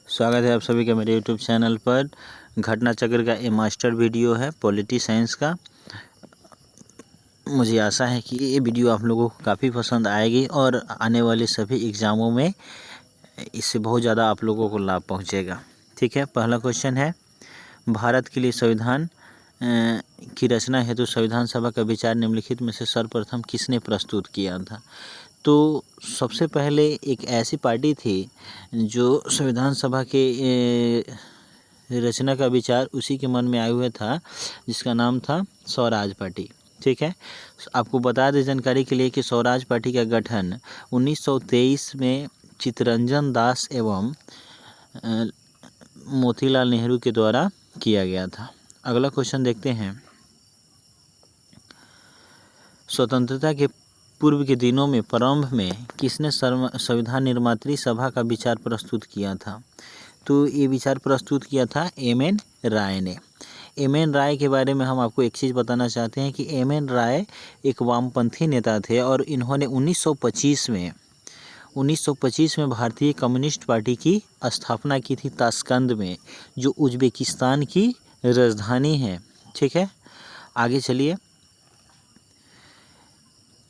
स्वागत है आप सभी का मेरे YouTube चैनल पर। घटना चक्र का ये मास्टर वीडियो है पॉलिटी साइंस का। मुझे आशा है कि ये वीडियो आप लोगों को काफ़ी पसंद आएगी और आने वाले सभी एग्ज़ामों में इससे बहुत ज़्यादा आप लोगों को लाभ पहुंचेगा। ठीक है, पहला क्वेश्चन है, भारत के लिए संविधान की रचना हेतु संविधान सभा का विचार निम्नलिखित में से सर्वप्रथम किसने प्रस्तुत किया था। तो सबसे पहले एक ऐसी पार्टी थी जो संविधान सभा के रचना का विचार उसी के मन में आया हुआ था, जिसका नाम था स्वराज पार्टी। ठीक है, आपको बता दें जानकारी के लिए कि स्वराज पार्टी का गठन 1923 में चित्तरंजन दास एवं मोतीलाल नेहरू के द्वारा किया गया था। अगला क्वेश्चन देखते हैं, स्वतंत्रता के पूर्व के दिनों में प्रारंभ में किसने संविधान निर्मात्री सभा का विचार प्रस्तुत किया था। तो ये विचार प्रस्तुत किया था एम.एन. राय ने। एम.एन. राय के बारे में हम आपको एक चीज़ बताना चाहते हैं कि एम.एन. राय एक वामपंथी नेता थे और इन्होंने 1925 में भारतीय कम्युनिस्ट पार्टी की स्थापना की थी ताशकंद में, जो उज्बेकिस्तान की राजधानी है। ठीक है, आगे चलिए।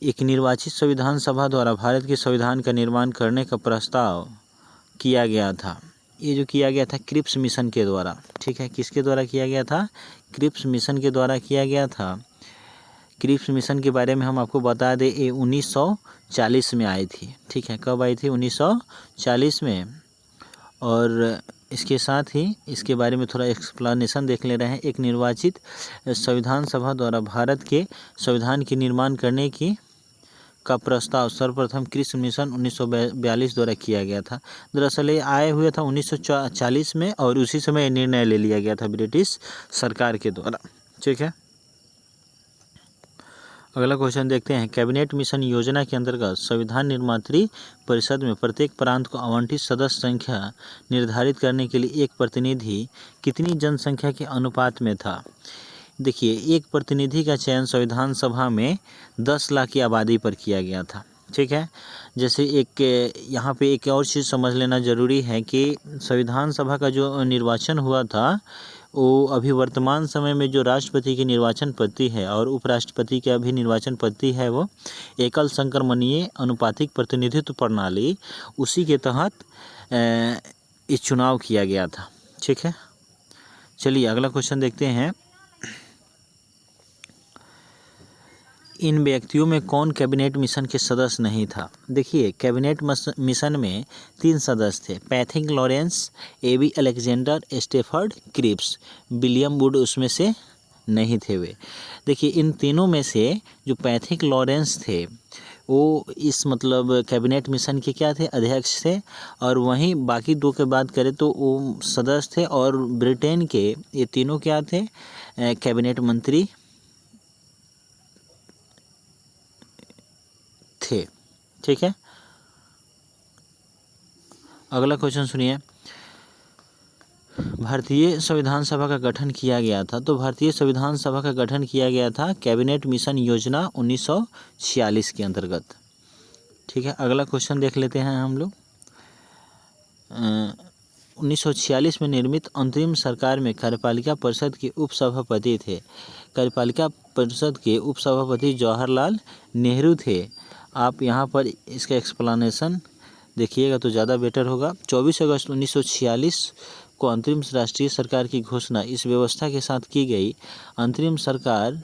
एक निर्वाचित संविधान सभा द्वारा भारत के संविधान का निर्माण करने का प्रस्ताव किया गया था। ये जो किया गया था क्रिप्स मिशन के द्वारा। ठीक है, किसके द्वारा किया गया था? क्रिप्स मिशन के द्वारा किया गया था। क्रिप्स मिशन के बारे में हम आपको बता दें, ये 1940 में आई थी। ठीक है, कब आई थी? 1940 में। और इसके साथ ही इसके बारे में थोड़ा एक्सप्लेनेशन देख ले रहे हैं। एक निर्वाचित संविधान सभा द्वारा भारत के संविधान के निर्माण करने का प्रस्ताव सर्वप्रथम क्रिप्स मिशन 1942 द्वारा किया गया था। दरअसल ये आए हुए था 1940 में और उसी समय निर्णय ले लिया गया था ब्रिटिश सरकार के द्वारा। ठीक है, अगला क्वेश्चन देखते हैं, कैबिनेट मिशन योजना के अंतर्गत संविधान निर्मात्री परिषद में प्रत्येक प्रांत को आवंटित सदस्य संख्या निर्धारित करने के लिए एक प्रतिनिधि कितनी जनसंख्या के अनुपात में था। देखिए, एक प्रतिनिधि का चयन संविधान सभा में 10 लाख की आबादी पर किया गया था। ठीक है, जैसे एक यहाँ पे एक और चीज़ समझ लेना ज़रूरी है कि संविधान सभा का जो निर्वाचन हुआ था वो अभी वर्तमान समय में जो राष्ट्रपति की निर्वाचन पद्धति है और उपराष्ट्रपति की अभी निर्वाचन पद्धति है, वो एकल संक्रमणीय अनुपातिक प्रतिनिधित्व प्रणाली, उसी के तहत इस चुनाव किया गया था। ठीक है, चलिए अगला क्वेश्चन देखते हैं, इन व्यक्तियों में कौन कैबिनेट मिशन के सदस्य नहीं था। देखिए, कैबिनेट मिशन में 3 सदस्य थे, Pethick Lawrence, A B. Alexander, Stafford Cripps. William Wood उसमें से नहीं थे वे। देखिए, इन तीनों में से जो पैथिक लॉरेंस थे वो इस कैबिनेट मिशन के क्या थे? अध्यक्ष थे। और वहीं बाकी 2 की बात करें तो वो सदस्य थे और ब्रिटेन के ये तीनों क्या थे? कैबिनेट मंत्री थे। ठीक है, अगला क्वेश्चन सुनिए, भारतीय संविधान सभा का गठन किया गया था। तो भारतीय संविधान सभा का गठन किया गया था कैबिनेट मिशन योजना 1946 के अंतर्गत। ठीक है, अगला क्वेश्चन देख लेते हैं हम लोग। 1946 में निर्मित अंतरिम सरकार में कार्यपालिका परिषद के उपसभापति थे। कार्यपालिका परिषद के उपसभापति जवाहरलाल नेहरू थे। आप यहाँ पर इसका एक्सप्लेनेशन देखिएगा तो ज़्यादा बेटर होगा। 24 अगस्त 1946 को अंतरिम राष्ट्रीय सरकार की घोषणा इस व्यवस्था के साथ की गई, अंतरिम सरकार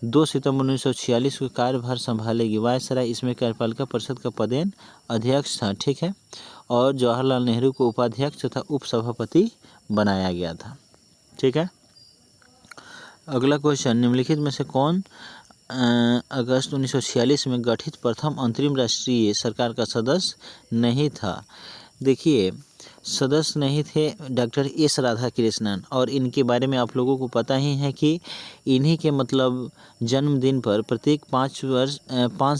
2 सितंबर 1946 को कार्यभार संभालेगी। वायसराय इसमें कार्यपालिका परिषद का पदेन अध्यक्ष था। ठीक है, और जवाहरलाल नेहरू को उपाध्यक्ष तथा उपसभापति बनाया गया था। ठीक है, अगला क्वेश्चन, निम्नलिखित में से कौन अगस्त 1946 में गठित प्रथम अंतरिम राष्ट्रीय सरकार का सदस्य नहीं था। देखिए, सदस्य नहीं थे डॉक्टर एस राधाकृष्णन, और इनके बारे में आप लोगों को पता ही है कि इन्हीं के जन्मदिन पर प्रत्येक 5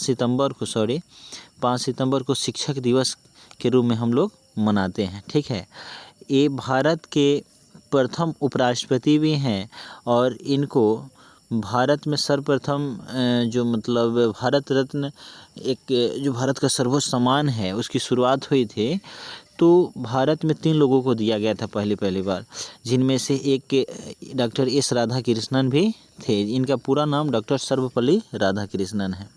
सितंबर को शिक्षक दिवस के रूप में हम लोग मनाते हैं। ठीक है, ये भारत के प्रथम उपराष्ट्रपति भी हैं और इनको भारत में सर्वप्रथम जो भारत रत्न, एक जो भारत का सर्वोच्च सम्मान है, उसकी शुरुआत हुई थी तो भारत में 3 लोगों को दिया गया था पहली बार, जिनमें से एक के डॉक्टर एस राधाकृष्णन भी थे। इनका पूरा नाम डॉक्टर सर्वपल्ली राधाकृष्णन है।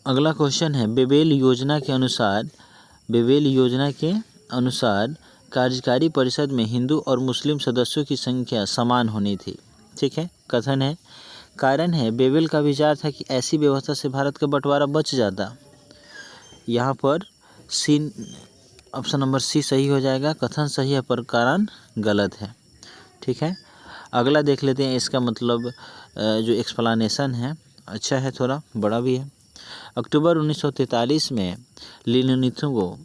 अगला क्वेश्चन है, बेबेल योजना के अनुसार कार्यकारी परिषद में हिंदू और मुस्लिम सदस्यों की संख्या समान होनी थी। ठीक है, कथन है, कारण है बेबेल का विचार था कि ऐसी व्यवस्था से भारत का बंटवारा बच जाता। यहाँ पर सी, ऑप्शन नंबर सी सही हो जाएगा। कथन सही है पर कारण गलत है। ठीक है, अगला देख लेते हैं। इसका मतलब जो एक्सप्लेनेशन है अच्छा है, थोड़ा बड़ा भी है। अक्टूबर 1943 में लिनोनिथुगो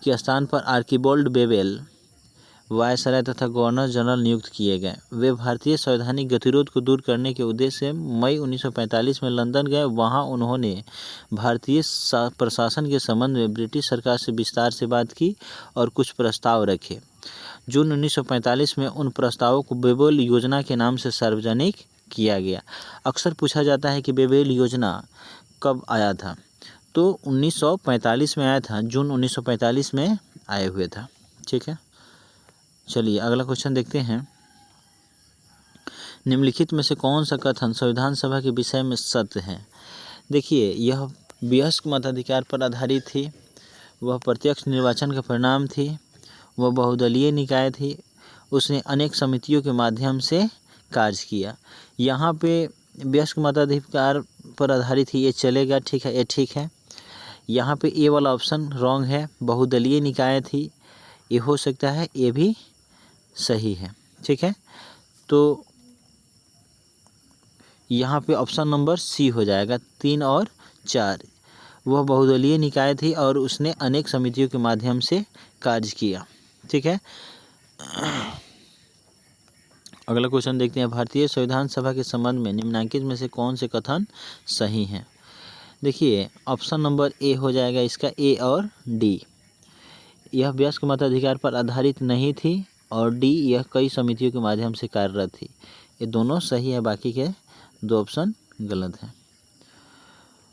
के स्थान पर आर्किबोल्ड बेबेल वायसराय तथा गवर्नर जनरल नियुक्त किए गए। वे भारतीय संवैधानिक गतिरोध को दूर करने के उद्देश्य से मई 1945 में लंदन गए। वहां उन्होंने भारतीय प्रशासन के संबंध में ब्रिटिश सरकार से विस्तार से बात की और कुछ प्रस्ताव रखे। जून 1945 में उन प्रस्तावों को बेबेल योजना के नाम से सार्वजनिक किया गया। अक्सर पूछा जाता है कि बेबेल योजना कब आया था, तो 1945 में आया था, जून 1945 में आए हुए था। ठीक है, चलिए अगला क्वेश्चन देखते हैं। निम्नलिखित में से कौन सा कथन संविधान सभा के विषय में सत्य है? देखिए, यह वयस्क मताधिकार पर आधारित थी, वह प्रत्यक्ष निर्वाचन का परिणाम थी, वह बहुदलीय निकाय थी, उसने अनेक समितियों के माध्यम से कार्य किया। यहाँ पे वयस्क मताधिकार पर आधारित ही ये चलेगा। ठीक है, ये ठीक है। यहाँ पे ए वाला ऑप्शन रॉन्ग है, बहुदलीय निकाय थी, ये हो सकता है, ये भी सही है। ठीक है, तो यहाँ पे ऑप्शन नंबर सी हो जाएगा। 3 और 4, वह बहुदलीय निकाय थी और उसने अनेक समितियों के माध्यम से कार्य किया। ठीक है, अगला क्वेश्चन देखते हैं। भारतीय संविधान सभा के संबंध में निम्नलिखित में से कौन से कथन सही हैं? देखिए, ऑप्शन नंबर ए हो जाएगा इसका, ए और डी। यह वयस्क मताधिकार पर आधारित नहीं थी और डी, यह कई समितियों के माध्यम से कार्यरत थी। ये दोनों सही है, बाकी के 2 ऑप्शन गलत हैं।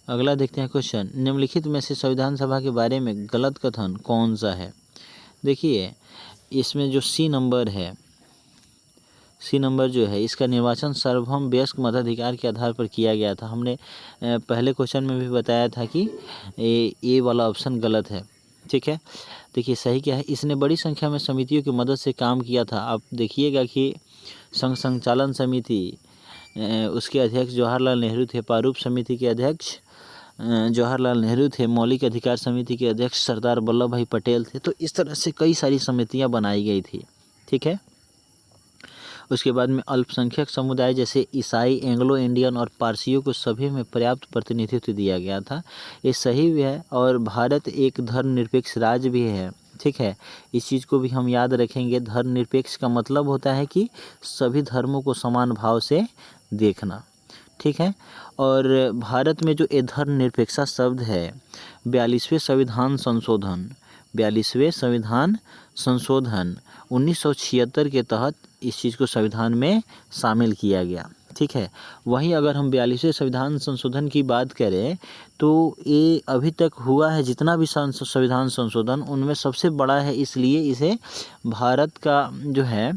अगला देखते हैं क्वेश्चन। निम्नलिखित में से संविधान सभा के बारे में गलत कथन कौन सा है? देखिए, इसमें जो सी नंबर है, सी नंबर जो है, इसका निर्वाचन सार्वभौम वयस्क मताधिकार के आधार पर किया गया था। हमने पहले क्वेश्चन में भी बताया था कि ए वाला ऑप्शन गलत है। ठीक है, देखिए सही क्या है, इसने बड़ी संख्या में समितियों की मदद से काम किया था। आप देखिएगा कि संघ संचालन समिति, उसके अध्यक्ष जवाहरलाल नेहरू थे, प्रारूप समिति के अध्यक्ष जवाहरलाल नेहरू थे, मौलिक अधिकार समिति के अध्यक्ष सरदार वल्लभ भाई पटेल थे। तो इस तरह से कई सारी समितियां बनाई गई थी। ठीक है, उसके बाद में अल्पसंख्यक समुदाय जैसे ईसाई, एंग्लो इंडियन और पारसियों को सभी में पर्याप्त प्रतिनिधित्व दिया गया था। ये सही भी है, और भारत एक धर्मनिरपेक्ष राज्य भी है। ठीक है, इस चीज़ को भी हम याद रखेंगे। धर्मनिरपेक्ष का मतलब होता है कि सभी धर्मों को समान भाव से देखना। ठीक है, और भारत में जो ये धर्मनिरपेक्षता शब्द है, 42वें संविधान संशोधन 1976 के तहत इस चीज़ को संविधान में शामिल किया गया। ठीक है, वहीं अगर हम 42वें संविधान संशोधन की बात करें तो ये अभी तक हुआ है जितना भी संविधान संशोधन, उनमें सबसे बड़ा है। इसलिए इसे भारत का जो है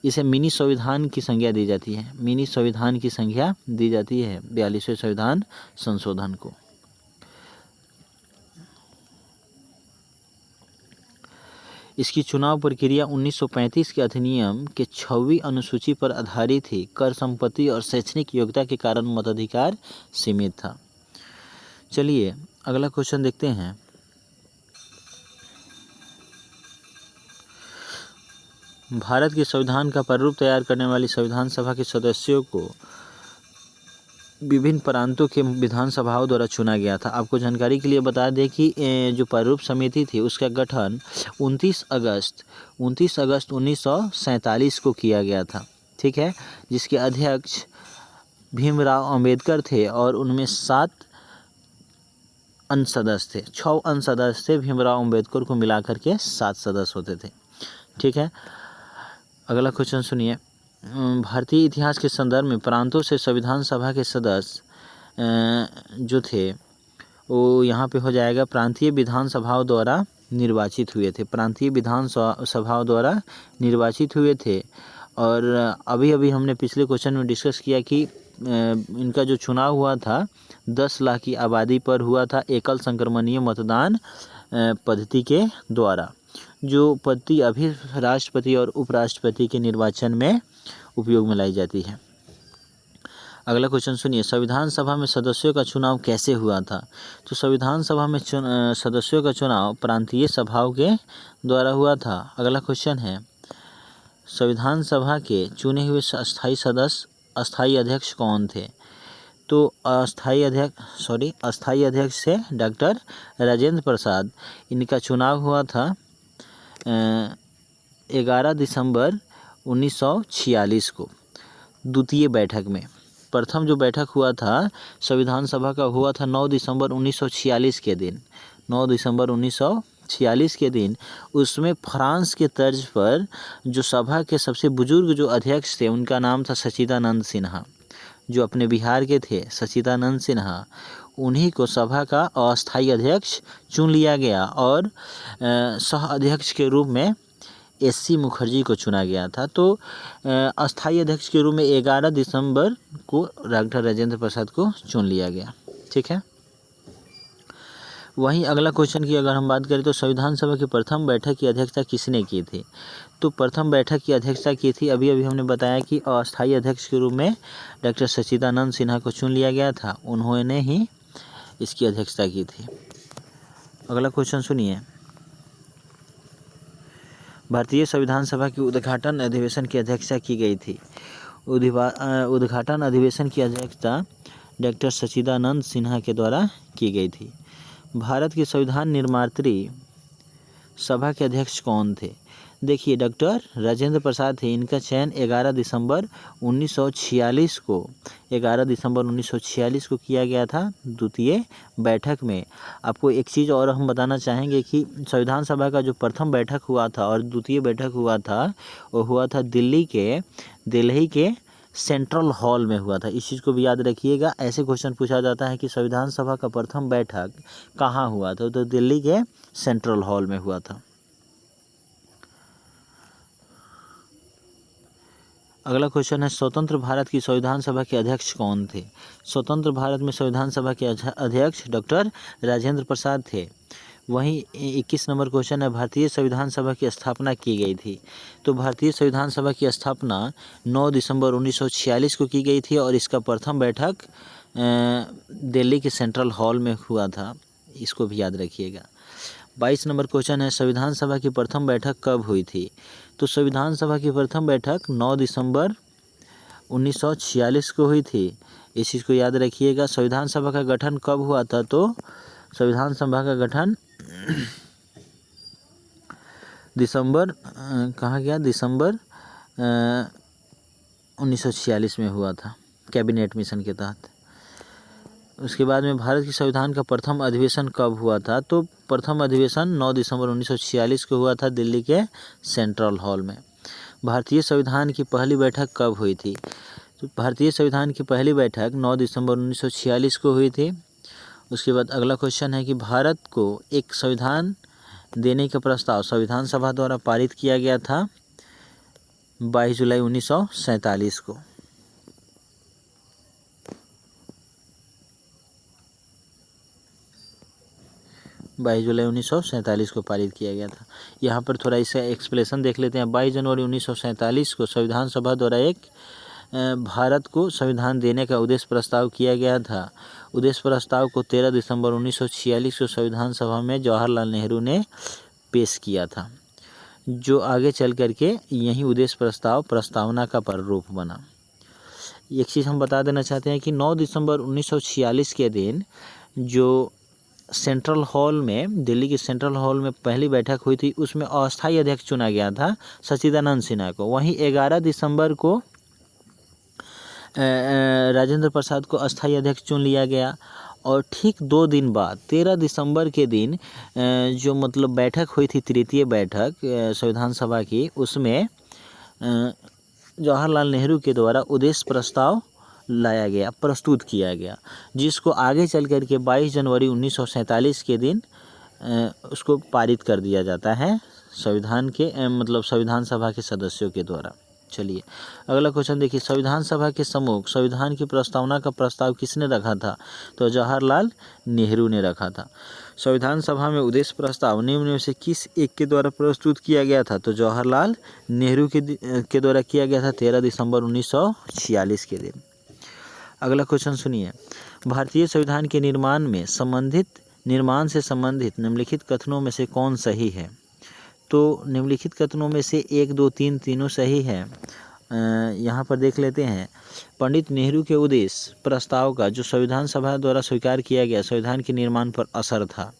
इसे मिनी संविधान की संज्ञा दी जाती है। मिनी संविधान की संज्ञा दी जाती है 42वें संविधान संशोधन को। इसकी चुनाव प्रक्रिया 1935 के अधिनियम के 6वीं अनुसूची पर आधारित थी। कर, संपत्ति और शैक्षणिक योग्यता के कारण मताधिकार सीमित था। चलिए अगला क्वेश्चन देखते हैं। भारत के संविधान का प्रारूप तैयार करने वाली संविधान सभा के सदस्यों को विभिन्न प्रांतों के विधानसभाओं द्वारा चुना गया था। आपको जानकारी के लिए बता दें कि जो प्रारूप समिति थी उसका गठन 29 अगस्त 1947 को किया गया था। ठीक है, जिसके अध्यक्ष भीमराव अंबेडकर थे और उनमें 7 अंश सदस्य थे। 6 अंश सदस्य थे, भीमराव अंबेडकर को मिलाकर के 7 सदस्य होते थे। ठीक है, अगला क्वेश्चन सुनिए। भारतीय इतिहास के संदर्भ में प्रांतों से संविधान सभा के सदस्य जो थे वो यहाँ पे हो जाएगा प्रांतीय विधानसभाओं द्वारा निर्वाचित हुए थे, प्रांतीय विधानसभाओं द्वारा निर्वाचित हुए थे। और अभी अभी हमने पिछले क्वेश्चन में डिस्कस किया कि इनका जो चुनाव हुआ था 10 लाख की आबादी पर हुआ था, एकल संक्रमणीय मतदान पद्धति के द्वारा, जो पद्धति अभी राष्ट्रपति और उपराष्ट्रपति के निर्वाचन में उपयोग में लाई जाती है। अगला क्वेश्चन सुनिए, संविधान सभा में सदस्यों का चुनाव कैसे हुआ था? तो संविधान सभा में सदस्यों का चुनाव प्रांतीय सभाओं के द्वारा हुआ था। अगला क्वेश्चन है, संविधान सभा के चुने हुए अस्थायी अध्यक्ष कौन थे? तो अस्थायी अध्यक्ष से डॉक्टर राजेंद्र प्रसाद, इनका चुनाव हुआ था 11 दिसंबर 1946 को द्वितीय बैठक में। प्रथम जो बैठक हुआ था संविधान सभा का हुआ था 9 दिसंबर 1946 के दिन, 9 दिसंबर 1946 के दिन। उसमें फ्रांस के तर्ज पर जो सभा के सबसे बुजुर्ग जो अध्यक्ष थे उनका नाम था सच्चिदानंद सिन्हा, जो अपने बिहार के थे सच्चिदानंद सिन्हा, उन्हीं को सभा का अस्थायी अध्यक्ष चुन लिया गया और सह अध्यक्ष के रूप में एससी मुखर्जी को चुना गया था। तो अस्थायी अध्यक्ष के रूप में 11 दिसंबर को डॉक्टर राजेंद्र प्रसाद को चुन लिया गया। ठीक है। वहीं अगला क्वेश्चन की अगर हम बात करें तो संविधान सभा की प्रथम बैठक की अध्यक्षता किसने की थी? तो प्रथम बैठक की अध्यक्षता की थी, अभी अभी हमने बताया कि अस्थायी अध्यक्ष के रूप में डॉक्टर सच्चिदानंद सिन्हा को चुन लिया गया था, उन्होंने ही इसकी अध्यक्षता की थी। अगला क्वेश्चन सुनिए, भारतीय संविधान सभा की उद्घाटन अधिवेशन की अध्यक्षता की गई थी। उद्घाटन अधिवेशन की अध्यक्षता डॉक्टर सच्चिदानंद सिन्हा के द्वारा की गई थी। भारत के संविधान निर्मात्री सभा के अध्यक्ष कौन थे? देखिए डॉक्टर राजेंद्र प्रसाद थे। इनका चयन 11 दिसंबर 1946 को किया गया था द्वितीय बैठक में। आपको एक चीज़ और हम बताना चाहेंगे कि संविधान सभा का जो प्रथम बैठक हुआ था और द्वितीय बैठक हुआ था वो हुआ था दिल्ली के सेंट्रल हॉल में हुआ था। इस चीज़ को भी याद रखिएगा। ऐसे क्वेश्चन पूछा जाता है कि संविधान सभा का प्रथम बैठक कहाँ हुआ था, तो दिल्ली के सेंट्रल हॉल में हुआ था। अगला क्वेश्चन है, स्वतंत्र भारत की संविधान सभा के अध्यक्ष कौन थे? स्वतंत्र भारत में संविधान सभा के अध्यक्ष डॉक्टर राजेंद्र प्रसाद थे। वहीं 21 नंबर क्वेश्चन है, भारतीय संविधान सभा की स्थापना की गई थी। तो भारतीय संविधान सभा की स्थापना 9 दिसंबर 1946 को की गई थी और इसका प्रथम बैठक दिल्ली के सेंट्रल हॉल में हुआ था। इसको भी याद रखिएगा। 22 नंबर क्वेश्चन है, संविधान सभा की प्रथम बैठक कब हुई थी? तो संविधान सभा की प्रथम बैठक 9 दिसंबर 1946 को हुई थी। इस चीज़ को याद रखिएगा। संविधान सभा का गठन कब हुआ था? तो संविधान सभा का गठन दिसंबर 1946 में हुआ था कैबिनेट मिशन के तहत। उसके बाद में भारत के संविधान का प्रथम अधिवेशन कब हुआ था? तो प्रथम अधिवेशन 9 दिसंबर 1946 को हुआ था दिल्ली के सेंट्रल हॉल में। भारतीय संविधान की पहली बैठक कब हुई थी? तो भारतीय संविधान की पहली बैठक 9 दिसंबर 1946 को हुई थी। उसके बाद अगला क्वेश्चन है कि भारत को एक संविधान देने का प्रस्ताव संविधान सभा द्वारा पारित किया गया था 22 जुलाई 1947 को। जुलाई 1947 को पारित किया गया था। यहाँ पर थोड़ा इसका एक्सप्लेनेशन देख लेते हैं। 22 जनवरी 1947 को संविधान सभा द्वारा एक भारत को संविधान देने का उद्देश्य प्रस्ताव किया गया था। उद्देश्य प्रस्ताव को 13 दिसंबर 1946 को संविधान सभा में जवाहरलाल नेहरू ने पेश किया था, जो आगे चल करके यही उद्देश्य प्रस्तावना का प्रारूप बना। एक चीज़ हम बता देना चाहते हैं कि 9 दिसंबर 1946 के दिन जो सेंट्रल हॉल में दिल्ली के सेंट्रल हॉल में पहली बैठक हुई थी उसमें अस्थायी अध्यक्ष चुना गया था सच्चिदानंद सिन्हा को। वहीं 11 दिसंबर को राजेंद्र प्रसाद को अस्थायी अध्यक्ष चुन लिया गया और ठीक 2 दिन बाद 13 दिसंबर के दिन जो मतलब बैठक हुई थी तृतीय बैठक संविधान सभा की, उसमें जवाहरलाल नेहरू के द्वारा उद्देश्य प्रस्ताव लाया गया, प्रस्तुत किया गया, जिसको आगे चल कर के 22 जनवरी 1947 के दिन उसको पारित कर दिया जाता है संविधान के मतलब संविधान सभा के सदस्यों के द्वारा। चलिए अगला क्वेश्चन देखिए, संविधान सभा के सम्मुख संविधान की प्रस्तावना का प्रस्ताव किसने रखा था? तो जवाहरलाल नेहरू ने रखा था। संविधान सभा में उद्देश्य प्रस्ताव निम्न में से किस एक के द्वारा प्रस्तुत किया गया था? तो जवाहरलाल नेहरू के द्वारा किया गया था 13 दिसंबर 1946 के दिन। अगला क्वेश्चन सुनिए, भारतीय संविधान के निर्माण से संबंधित निम्नलिखित कथनों में से कौन सही है? तो निम्नलिखित कथनों में से 1, 2, 3 तीनों सही है। यहाँ पर देख लेते हैं। पंडित नेहरू के उद्देश्य प्रस्ताव का जो संविधान सभा द्वारा स्वीकार किया गया संविधान के निर्माण पर असर था,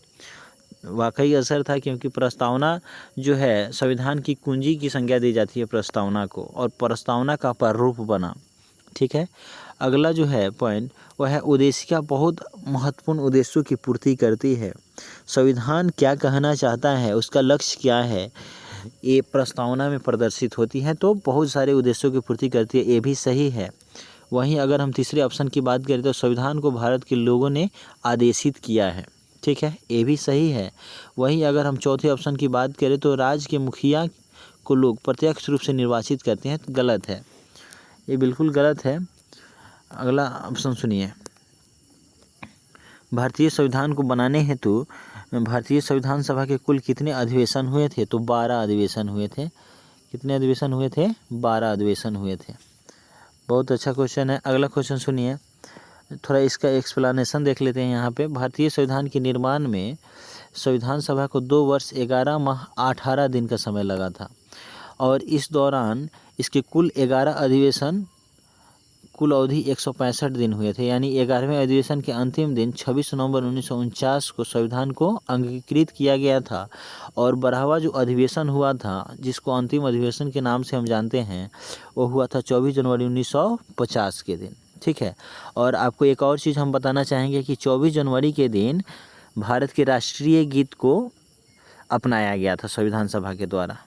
वाकई असर था, क्योंकि प्रस्तावना जो है संविधान की कुंजी की संज्ञा दी जाती है प्रस्तावना को, और प्रस्तावना का प्रारूप बना। ठीक है, अगला जो है पॉइंट वह है उद्देशिका बहुत महत्वपूर्ण उद्देश्यों की पूर्ति करती है। संविधान क्या कहना चाहता है, उसका लक्ष्य क्या है, ये प्रस्तावना में प्रदर्शित होती है, तो बहुत सारे उद्देश्यों की पूर्ति करती है, ये भी सही है। वहीं अगर हम तीसरे ऑप्शन की बात करें तो संविधान को भारत के लोगों ने आदेशित किया है। ठीक है, ये भी सही है। वहीं अगर हम चौथे ऑप्शन की बात करें तो राज्य के मुखिया को लोग प्रत्यक्ष रूप से निर्वाचित करते हैं, तो गलत है, ये बिल्कुल गलत है। अगला ऑप्शन सुनिए, भारतीय संविधान को बनाने हेतु भारतीय संविधान सभा के कुल कितने अधिवेशन हुए थे? तो 12 अधिवेशन हुए थे। कितने अधिवेशन हुए थे? 12 अधिवेशन हुए थे। बहुत अच्छा क्वेश्चन है। अगला क्वेश्चन सुनिए, थोड़ा इसका एक्सप्लेनेशन देख लेते हैं। यहाँ पे भारतीय संविधान के निर्माण में संविधान सभा को 2 वर्ष 11 माह 18 दिन का समय लगा था, और इस दौरान इसके कुल 11 अधिवेशन, कुल अवधि 165 दिन हुए थे। यानी 11वें अधिवेशन के अंतिम दिन 26 नवंबर 1949 को संविधान को अंगीकृत किया गया था, और 12वां जो अधिवेशन हुआ था, जिसको अंतिम अधिवेशन के नाम से हम जानते हैं, वो हुआ था 24 जनवरी 1950 के दिन। ठीक है, और आपको एक और चीज़ हम बताना चाहेंगे कि 24 जनवरी के दिन भारत के राष्ट्रीय गीत को अपनाया गया था संविधान सभा के द्वारा।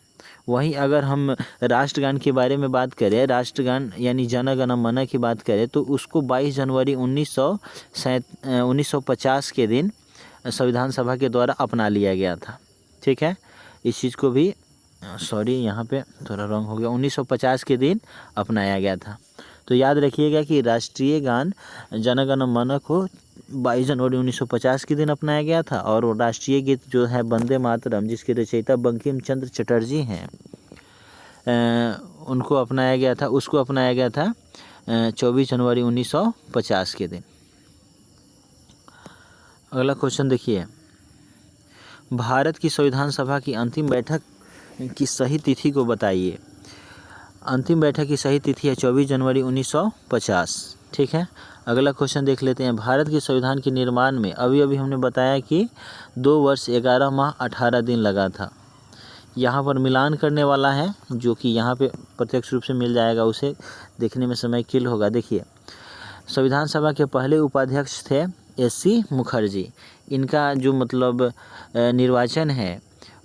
वहीं अगर हम राष्ट्रगान के बारे में बात करें, राष्ट्रगान यानी जन गण मन की बात करें, तो उसको 22 जनवरी 1950 के दिन संविधान सभा के द्वारा अपना लिया गया था। ठीक है, इस चीज़ को भी यहाँ पे थोड़ा रॉन्ग हो गया, 1950 के दिन अपनाया गया था। तो याद रखिएगा कि राष्ट्रीय गान जन गण मन को 22 जनवरी 1950 के दिन अपनाया गया था, और राष्ट्रीय गीत जो है वंदे मातरम, जिसके रचयिता बंकिम चंद्र चटर्जी हैं, उसको अपनाया गया था 24 जनवरी 1950 के दिन। अगला क्वेश्चन देखिए, भारत की संविधान सभा की अंतिम बैठक की सही तिथि को बताइए। अंतिम बैठक की सही तिथि है 24 जनवरी 1950। ठीक है, अगला क्वेश्चन देख लेते हैं। भारत के संविधान के निर्माण में अभी हमने बताया कि 2 वर्ष 11 माह 18 दिन लगा था। यहाँ पर मिलान करने वाला है, जो कि यहाँ पे प्रत्यक्ष रूप से मिल जाएगा, उसे देखने में समय किल होगा। देखिए, संविधान सभा के पहले उपाध्यक्ष थे एस.सी. मुखर्जी। इनका जो मतलब निर्वाचन है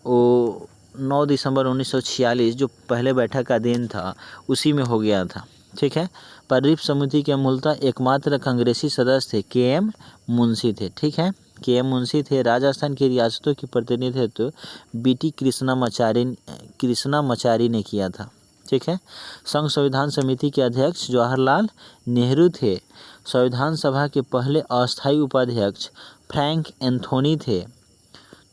वो 9 दिसंबर 1946 जो पहले बैठक का दिन था उसी में हो गया था। ठीक है, परिप समिति के मूलतः एकमात्र कांग्रेसी सदस्य थे के.एम. मुंशी थे। ठीक है, के.एम. मुंशी थे। राजस्थान की रियासतों की प्रतिनिधित्व बी.टी. कृष्णामाचारी ने किया था। ठीक है, संघ संविधान समिति के अध्यक्ष जवाहरलाल नेहरू थे। संविधान सभा के पहले अस्थायी उपाध्यक्ष फ्रैंक एंथोनी थे।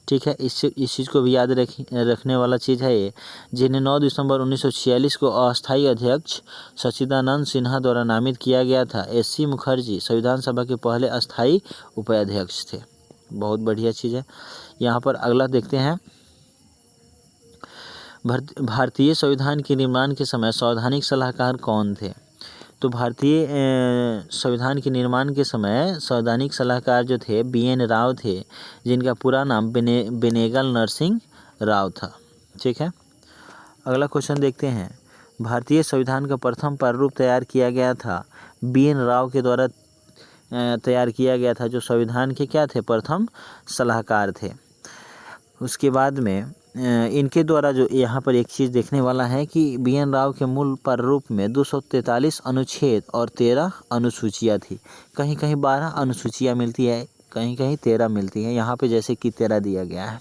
ठीक है, इस चीज़ को भी याद रखने वाला चीज़ है ये, जिन्हें 9 दिसंबर 1946 को अस्थायी अध्यक्ष सच्चिदानंद सिन्हा द्वारा नामित किया गया था। एस.सी. मुखर्जी संविधान सभा के पहले अस्थायी उपाध्यक्ष थे। बहुत बढ़िया चीज़ है। यहाँ पर अगला देखते हैं, भारतीय संविधान के निर्माण के समय संवैधानिक सलाहकार कौन थे? तो भारतीय संविधान के निर्माण के समय संवैधानिक सलाहकार जो थे बी.एन. राव थे, जिनका पूरा नाम बेनेगल नरसिंह राव था। ठीक है, अगला क्वेश्चन देखते हैं। भारतीय संविधान का प्रथम प्रारूप तैयार किया गया था बी.एन. राव के द्वारा तैयार किया गया था, जो संविधान के क्या थे? प्रथम सलाहकार थे। उसके बाद में इनके द्वारा जो यहाँ पर एक चीज़ देखने वाला है कि BN राव के मूल प्रारूप में 243 अनुच्छेद और 13 अनुसूचियाँ थी। कहीं कहीं 12 अनुसूचियाँ मिलती है, कहीं कहीं 13 मिलती है, यहाँ पे जैसे कि 13 दिया गया है।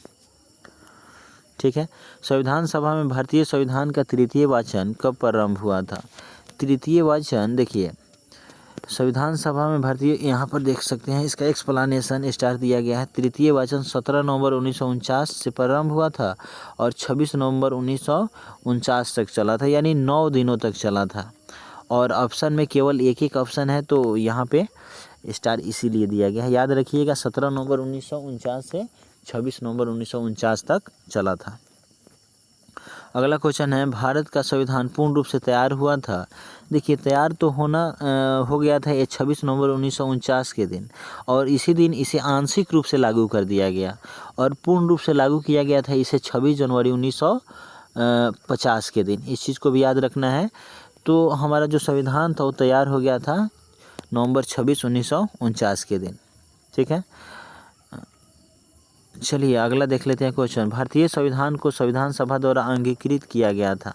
ठीक है। संविधान सभा में भारतीय संविधान का तृतीय वाचन कब प्रारंभ हुआ था? तृतीय वाचन देखिए, संविधान सभा में भारतीय, यहाँ पर देख सकते हैं इसका एक्सप्लेनेशन स्टार दिया गया है। तृतीय वाचन 17 नवंबर 1949 से प्रारंभ हुआ था और 26 नवंबर 1949 तक चला था, यानी 9 दिनों तक चला था। और ऑप्शन में केवल एक एक ऑप्शन है, तो यहाँ पे स्टार इसीलिए दिया गया है। याद रखिएगा, 17 नवंबर 1949 से 26 नवंबर 1949 तक चला था। अगला क्वेश्चन है, भारत का संविधान पूर्ण रूप से तैयार हुआ था? देखिए, तैयार तो हो गया था ये 26 नवंबर 1949 के दिन, और इसी दिन इसे आंशिक रूप से लागू कर दिया गया, और पूर्ण रूप से लागू किया गया था इसे 26 जनवरी 1950 के दिन। इस चीज़ को भी याद रखना है। तो हमारा जो संविधान था वो तैयार हो गया था नवंबर 26 1949 के दिन। ठीक है, चलिए अगला देख लेते हैं क्वेश्चन। भारतीय संविधान को संविधान सभा द्वारा अंगीकृत किया गया था?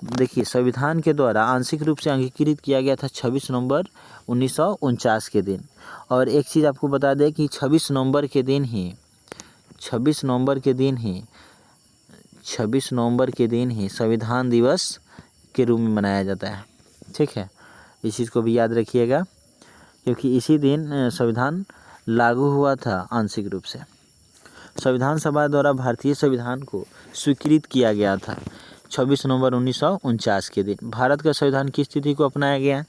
देखिए, संविधान के द्वारा आंशिक रूप से अंगीकृत किया गया था 26 नवंबर 1949 के दिन। और एक चीज़ आपको बता दें कि 26 नवंबर के दिन ही संविधान दिवस के रूप में मनाया जाता है। ठीक है, इस चीज़ को भी याद रखिएगा, क्योंकि इसी दिन संविधान लागू हुआ था आंशिक रूप से। संविधान सभा द्वारा भारतीय संविधान को स्वीकृत किया गया था 26 नवंबर 1949 के दिन। भारत का संविधान किस तिथि को अपनाया गया?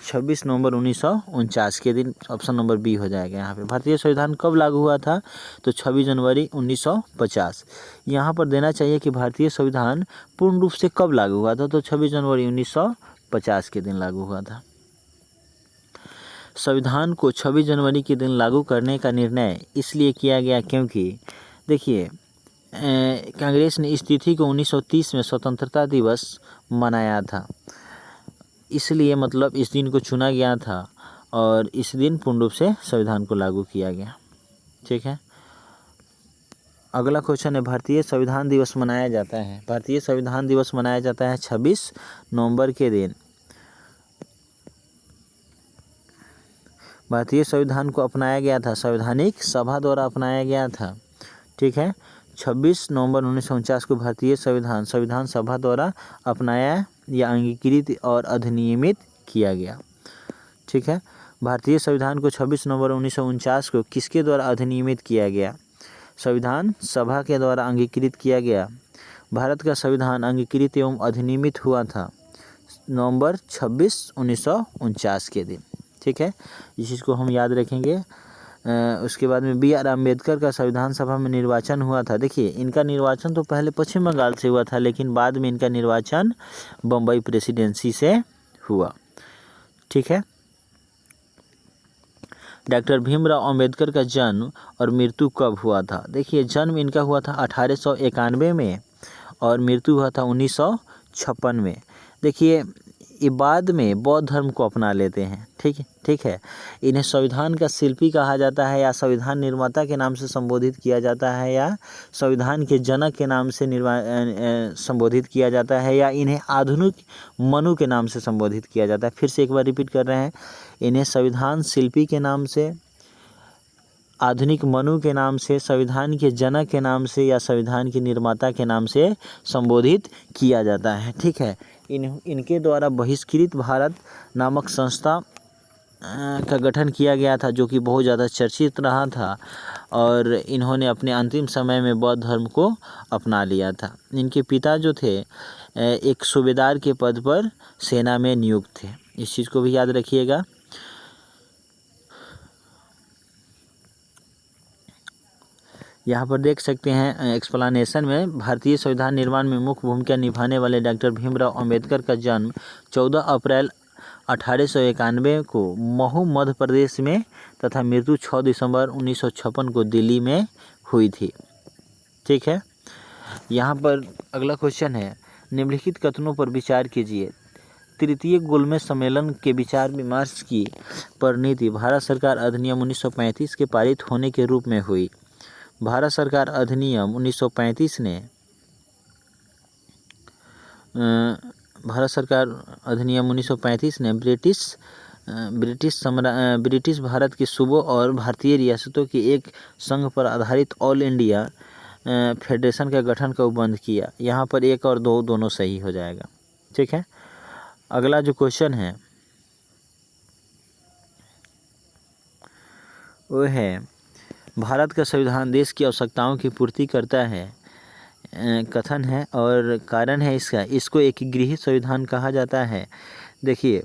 26 नवंबर 1949 के दिन। ऑप्शन नंबर बी हो जाएगा यहाँ पे। भारतीय संविधान कब लागू हुआ था? तो 26 जनवरी 1950। यहाँ पर देना चाहिए कि भारतीय संविधान पूर्ण रूप से कब लागू हुआ था, तो 26 जनवरी 1950 के दिन लागू हुआ था। संविधान को 26 जनवरी के दिन लागू करने का निर्णय इसलिए किया गया क्योंकि देखिए, कांग्रेस ने इस तिथि को 1930 में स्वतंत्रता दिवस मनाया था, इसलिए मतलब इस दिन को चुना गया था और इस दिन पूर्ण रूप से संविधान को लागू किया गया। ठीक है, अगला क्वेश्चन है, भारतीय संविधान दिवस मनाया जाता है? भारतीय संविधान दिवस मनाया जाता है 26 नवंबर के दिन। भारतीय संविधान को अपनाया गया था, संवैधानिक सभा द्वारा अपनाया गया था। ठीक है, 26 नवंबर 1949 को भारतीय संविधान सभा द्वारा अपनाया या अंगीकृत और अधिनियमित किया गया। ठीक है, भारतीय संविधान को 26 नवंबर 1949 को किसके द्वारा अधिनियमित किया गया? संविधान सभा के द्वारा अंगीकृत किया गया। भारत का संविधान अंगीकृत एवं अधिनियमित हुआ था नवंबर 26 1949 के दिन। ठीक है, इस चीज़ को हम याद रखेंगे। उसके बाद में BR अम्बेडकर का संविधान सभा में निर्वाचन हुआ था। देखिए, इनका निर्वाचन तो पहले पश्चिम बंगाल से हुआ था, लेकिन बाद में इनका निर्वाचन बम्बई प्रेसिडेंसी से हुआ। ठीक है, डॉक्टर भीमराव अंबेडकर का जन्म और मृत्यु कब हुआ था? देखिए, जन्म इनका हुआ था 1891 में और मृत्यु हुआ था 1956 में। देखिए, ये बाद में बौद्ध धर्म को अपना लेते हैं। ठीक है, इन्हें संविधान का शिल्पी कहा जाता है, या संविधान निर्माता के नाम से संबोधित किया जाता है, या संविधान के जनक के नाम से संबोधित किया जाता है, या इन्हें आधुनिक मनु के नाम से संबोधित किया जाता है। फिर से एक बार रिपीट कर रहे हैं, इन्हें संविधान शिल्पी के नाम से, आधुनिक मनु के नाम से, संविधान के जनक के नाम से, या संविधान के निर्माता के नाम से संबोधित किया जाता है। ठीक है, इनके द्वारा बहिष्कृत भारत नामक संस्था का गठन किया गया था, जो कि बहुत ज़्यादा चर्चित रहा था, और इन्होंने अपने अंतिम समय में बौद्ध धर्म को अपना लिया था। इनके पिता जो थे एक सूबेदार के पद पर सेना में नियुक्त थे। इस चीज़ को भी याद रखिएगा। यहाँ पर देख सकते हैं एक्सप्लेनेशन में, भारतीय संविधान निर्माण में मुख्य भूमिका निभाने वाले डॉक्टर भीमराव अंबेडकर का जन्म 14 अप्रैल 1891 को महू मध्य प्रदेश में तथा मृत्यु 6 दिसंबर 1956 को दिल्ली में हुई थी। ठीक है, यहाँ पर अगला क्वेश्चन है, निम्नलिखित कथनों पर विचार कीजिए। तृतीय गोलमेज सम्मेलन के विचार विमर्श की परिणति भारत सरकार अधिनियम 1935 के पारित होने के रूप में हुई। भारत सरकार अधिनियम 1935 ने भारत सरकार अधिनियम 1935 ने ब्रिटिश भारत के सूबों और भारतीय रियासतों के एक संघ पर आधारित ऑल इंडिया फेडरेशन का गठन कब बंद किया। यहाँ पर 1 और 2 दोनों सही हो जाएगा। ठीक है, अगला जो क्वेश्चन है वो है भारत का संविधान देश की आवश्यकताओं की पूर्ति करता है। कथन है और कारण है इसको एकीकृत संविधान कहा जाता है। देखिए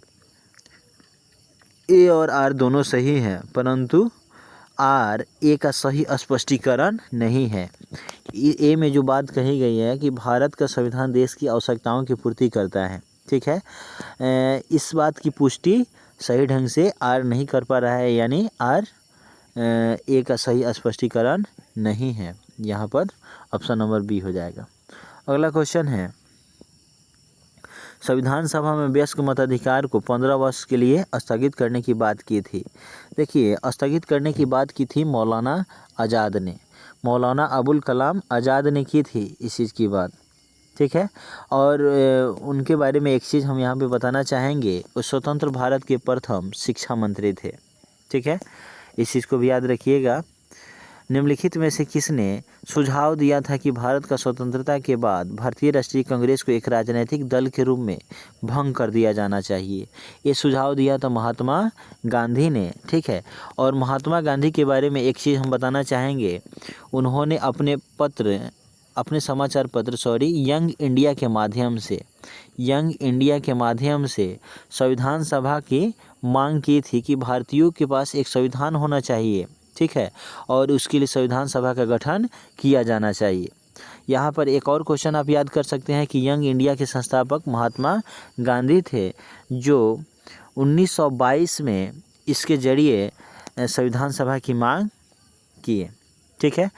ए और आर दोनों सही हैं, परंतु आर ए का सही स्पष्टीकरण नहीं है। ए में जो बात कही गई है कि भारत का संविधान देश की आवश्यकताओं की पूर्ति करता है, ठीक है, इस बात की पुष्टि सही ढंग से आर नहीं कर पा रहा है, यानी आर ए का सही स्पष्टीकरण नहीं है। यहाँ पर ऑप्शन नंबर बी हो जाएगा। अगला क्वेश्चन है संविधान सभा में वयस्क मताधिकार को 15 वर्ष के लिए स्थगित करने की बात की थी। देखिए स्थगित करने की बात की थी मौलाना आज़ाद ने, मौलाना अबुल कलाम आज़ाद ने की थी इस चीज़ की बात। ठीक है, और उनके बारे में एक चीज़ हम यहाँ पे बताना चाहेंगे, वो स्वतंत्र भारत के प्रथम शिक्षा मंत्री थे। ठीक है, इस चीज़ को भी याद रखिएगा। निम्नलिखित में से किसने सुझाव दिया था कि भारत का स्वतंत्रता के बाद भारतीय राष्ट्रीय कांग्रेस को एक राजनीतिक दल के रूप में भंग कर दिया जाना चाहिए। ये सुझाव दिया था महात्मा गांधी ने। ठीक है, और महात्मा गांधी के बारे में एक चीज़ हम बताना चाहेंगे, उन्होंने अपने समाचार पत्र यंग इंडिया के माध्यम से संविधान सभा की मांग की थी कि भारतीयों के पास एक संविधान होना चाहिए। ठीक है, और उसके लिए संविधान सभा का गठन किया जाना चाहिए। यहाँ पर एक और क्वेश्चन आप याद कर सकते हैं कि यंग इंडिया के संस्थापक महात्मा गांधी थे, जो 1922 में इसके जरिए संविधान सभा की मांग किए। ठीक है,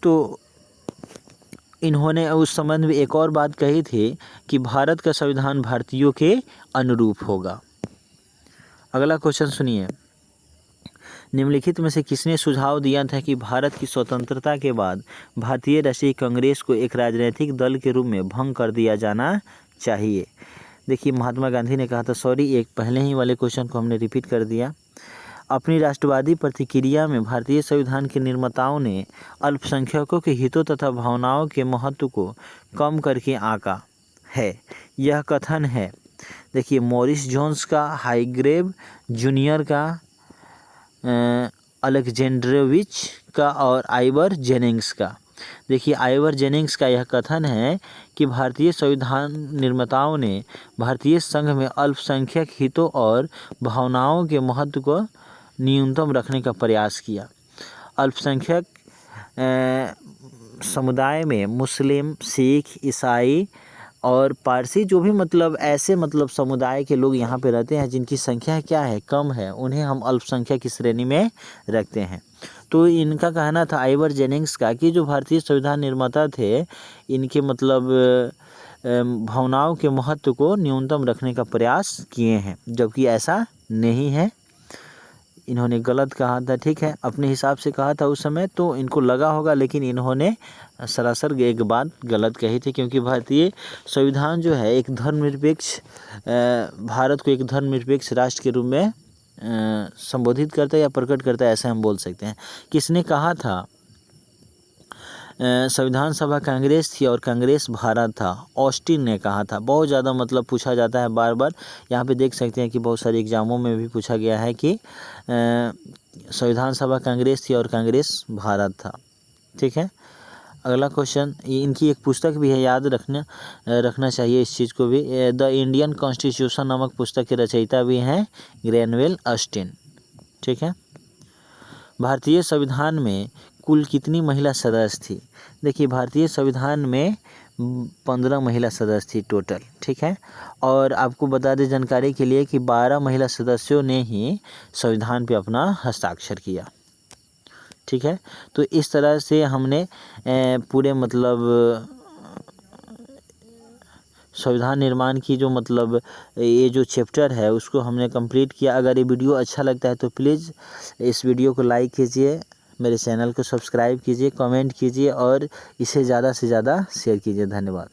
तो इन्होंने उस संबंध में एक और बात कही थी कि भारत का संविधान भारतीयों के अनुरूप होगा। अगला क्वेश्चन सुनिए, निम्नलिखित में से किसने सुझाव दिया था कि भारत की स्वतंत्रता के बाद भारतीय राष्ट्रीय कांग्रेस को एक राजनीतिक दल के रूप में भंग कर दिया जाना चाहिए। देखिए महात्मा गांधी ने कहा था, एक पहले ही वाले क्वेश्चन को हमने रिपीट कर दिया। अपनी राष्ट्रवादी प्रतिक्रिया में भारतीय संविधान के निर्माताओं ने अल्पसंख्यकों के हितों तथा भावनाओं के महत्व को कम करके आंका है। यह कथन है, देखिए मॉरिस जोन्स का, हाईग्रेव जूनियर का, अलेक्जेंड्रोविच का और आइवर जेनिंग्स का। देखिए आइवर जेनिंग्स का यह कथन है कि भारतीय संविधान निर्माताओं ने भारतीय संघ में अल्पसंख्यक हितों और भावनाओं के महत्व को न्यूनतम रखने का प्रयास किया। अल्पसंख्यक समुदाय में मुस्लिम, सिख, ईसाई और पारसी, जो भी ऐसे समुदाय के लोग यहाँ पे रहते हैं जिनकी संख्या क्या है, कम है, उन्हें हम अल्पसंख्यक की श्रेणी में रखते हैं। तो इनका कहना था आइवर जेनिंग्स का कि जो भारतीय संविधान निर्माता थे, इनके भावनाओं के महत्व को न्यूनतम रखने का प्रयास किए हैं, जबकि ऐसा नहीं है, इन्होंने गलत कहा था। ठीक है, अपने हिसाब से कहा था उस समय, तो इनको लगा होगा, लेकिन इन्होंने सरासर एक बात गलत कही थी, क्योंकि भारतीय संविधान जो है एक धर्मनिरपेक्ष भारत को एक धर्मनिरपेक्ष राष्ट्र के रूप में संबोधित करता है या प्रकट करता है, ऐसा हम बोल सकते हैं। किसने कहा था? संविधान सभा कांग्रेस थी और कांग्रेस भारत था, ऑस्टिन ने कहा था। बहुत ज़्यादा पूछा जाता है बार बार, यहाँ पे देख सकते हैं कि बहुत सारे एग्जामों में भी पूछा गया है कि संविधान सभा कांग्रेस थी और कांग्रेस भारत था। ठीक है, अगला क्वेश्चन, इनकी एक पुस्तक भी है, याद रखना चाहिए इस चीज़ को भी। द इंडियन कॉन्स्टिट्यूशन नामक पुस्तक के रचयिता भी हैं ग्रेनवेल ऑस्टिन। ठीक है, भारतीय संविधान में कुल कितनी महिला सदस्य थी? देखिए भारतीय संविधान में 15 महिला सदस्य थी टोटल। ठीक है, और आपको बता दें जानकारी के लिए कि 12 महिला सदस्यों ने ही संविधान पे अपना हस्ताक्षर किया। ठीक है, तो इस तरह से हमने पूरे संविधान निर्माण की जो ये जो चैप्टर है उसको हमने कंप्लीट किया। अगर ये वीडियो अच्छा लगता है तो प्लीज़ इस वीडियो को लाइक कीजिए, मेरे चैनल को सब्सक्राइब कीजिए, कमेंट कीजिए और इसे ज़्यादा से ज़्यादा शेयर कीजिए। धन्यवाद।